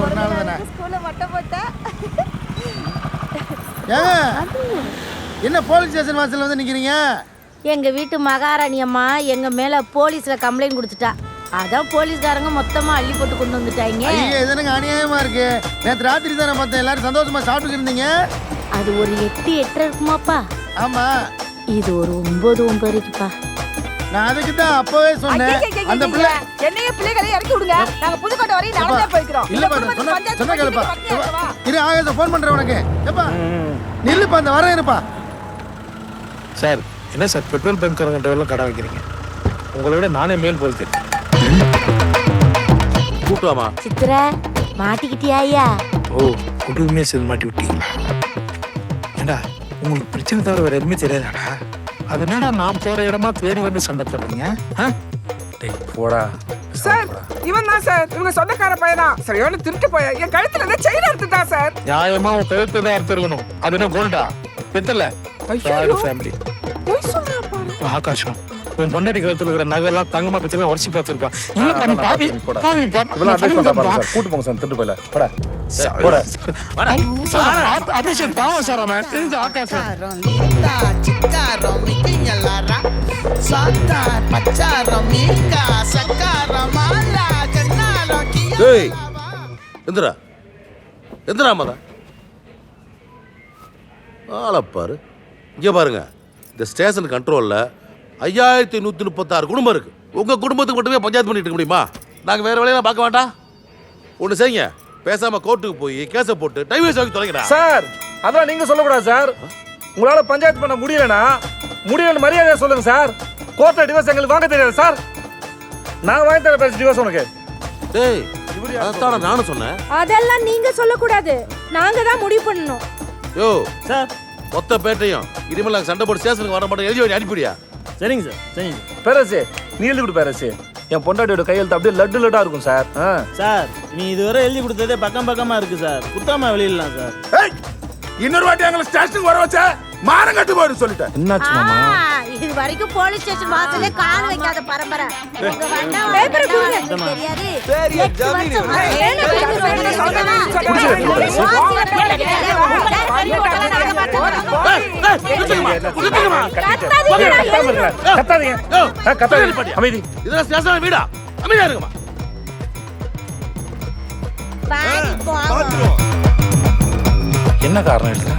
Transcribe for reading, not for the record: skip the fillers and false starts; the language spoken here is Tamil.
ஒரு நாள் தானே ஸ்கூல்ல மொட்டை போட்டா. என்ன போலீஸ் ஸ்டேஷன் வாசல்ல வந்து நிக்கிறீங்க? எங்க வீட்டு மகாராணி அம்மா எங்க மேல போலீஸ்ல கம்ப்ளைண்ட் கொடுத்துட்டா. அதான் போலீஸ்காரங்க மொத்தமா அள்ளி போட்டு கொண்டு வந்துட்டாங்க. ஐயா இது எனக்கு அநியாயமா இருக்கு. நேத்து ராத்திரி தானே பார்த்தேன் எல்லாரும் சந்தோஷமா சாப்பிட்டு இருந்தீங்க. அது ஒரு 8 இருக்குமாப்பா? ஆமா. இது ஒரு 9 இருக்குப்பா. நான் அதுக்கு தான் அப்பவே சொன்னேன். அந்த பிள்ளை என்னைய பிள்ளைகளை இறக்கி விடுங்க. நாங்க புதுக்கோட்டை வரையும் நடந்தே போய்க்கிறோம். இல்ல பா சொன்ன கேளுப்பா. இரு ஆகாச ஃபோன் பண்றேன் உனக்கு. ஏப்பா நில்லுப்பா அந்த வரேன் இருப்பா. சார் என்ன சார் பெட்ரோல் பங்க் எல்லாம் கடை வைக்கிறீங்க? உங்களை விட நானே மேல் போல் தெரியும். கூட்டுவாமா சித்ரா மாட்டிக்கிட்டியா ஐயா? ஓ குடும்பமே சேர்ந்து மாட்டி விட்டீங்க. ஏண்டா உங்களுக்கு பிரச்சனை தவிர வேற எதுவுமே தெரியாதாடா? அதனால நான் போற இடமா தேடி வந்து சண்டை போடுறீங்க? போடா சார். இவன் தான் சார். இவங்க சொந்தக்கார பையனா? சரியான திருட்டு பையன். என் கழுத்துல இருந்து செயின் எடுத்துட்டா சார். நியாயமா உன் கழுத்து தான் அறுத்திருக்கணும். அது என்ன கோல்டா பெத்தல? ஃபேமிலி ஆகாஷம் உன் பொண்டாட்டி கழுத்துல இருக்கிற நகைலாம் தங்கமா பத்தி உடச்சி பார்த்துருப்பான். கூட்டு போங்க சார் திருட்டு போயில போடா. ஆளப்பாரு இங்க பாருங்க. இந்த ஸ்டேஷன் கண்ட்ரோல்ல 5136 குடும்பம் இருக்கு. உங்க குடும்பத்துக்கு மட்டுமே பஞ்சாயத்து பண்ணிட்டு இருக்க முடியுமா? நாங்க வேற வேலையெல்லாம் பார்க்க வேண்டாம். ஒண்ணு செய்யுங்க, பேசாம கோர்ட்டுக்கு போய் கேஸை போட்டு டைம் வேஸ்ட் ஆகி தொலைங்கடா. சார் அதான் நீங்க சொல்லக்கூடாது சார். உங்களால பஞ்சாயத்து பண்ண முடியலனா முடியலன்னு மரியாதையா சொல்லுங்க சார். கோர்ட்ல டிவோர்ஸ் எங்களுக்கு வாங்க தெரியாது சார். நான் வாங்கி தர பேச டிவோர்ஸ் உனக்கு. டேய் அதான் நானும் சொன்னேன். அதெல்லாம் நீங்க சொல்லக்கூடாது, நாங்க தான் முடிவு பண்ணணும். யோ சார் மொத்த பேட்டையும் இனிமேல் நாங்கள் சண்டை போட்டு ஸ்டேஷனுக்கு வர மாட்டோம். எழுதி அனுப்பிடியா? சரிங்க சார் சரிங்க பேரரசு. நீ எழுதி கொடு பேரரசு. என் பொண்டாட்டியோட கையெழுத்து அப்படியே லட்டு லட்டா இருக்கும் சார். சார் நீ இதுவரை எழுதி கொடுத்ததே பக்கமா இருக்கு சார். குத்தாம வெளியிடலாம் சார். இன்னொரு வாட்டி எங்களை ஸ்டேஷனுக்கு வர வச்ச மானம் கட்டு போயிடும் சொல்லிட்டேன். என்னாச்சு மாமா? இது வரைக்கும் போலீஸ் ஸ்டேஷன் வாசல்ல கால் வைக்காத பரம்பரை. உங்க வண்டா பேப்பர் கொடுங்க. தெரியாது. பெரிய ஜமீன். அமைதி. இதெல்லாம் ஸ்டேஷன் வீடா? அமைதியா இருக்குமா? பாடி போங்க. என்ன காரணம் இல்லை?